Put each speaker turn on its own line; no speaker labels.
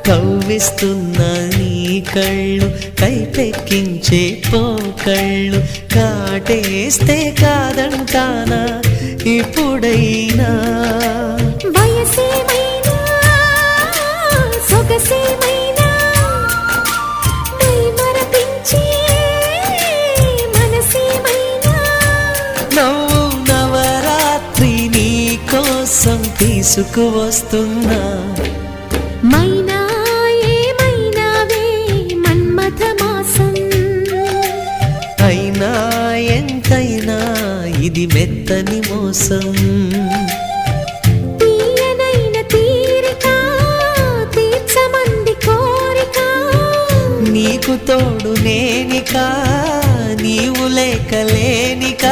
కవ్విస్తున్న నీ కళ్ళు కైపెక్కించే పోకళ్ళు కాటేస్తే కాదంటానా ఇప్పుడైనా
వయసేమైనా సొగసేమైనా మరపించే మనసేమైనా
నవ్వు నవరాత్రి నీ కోసం తీసుకువస్తున్నా
మైనా ఏమైనావే మన్మథ మాసం
అయినా ఎంతైనా ఇది మెత్తని మోసం
తీయనైన తీరిక తీర్చమంది కోరిక
నీకు తోడు నేనిక నీవు లేకలేనిక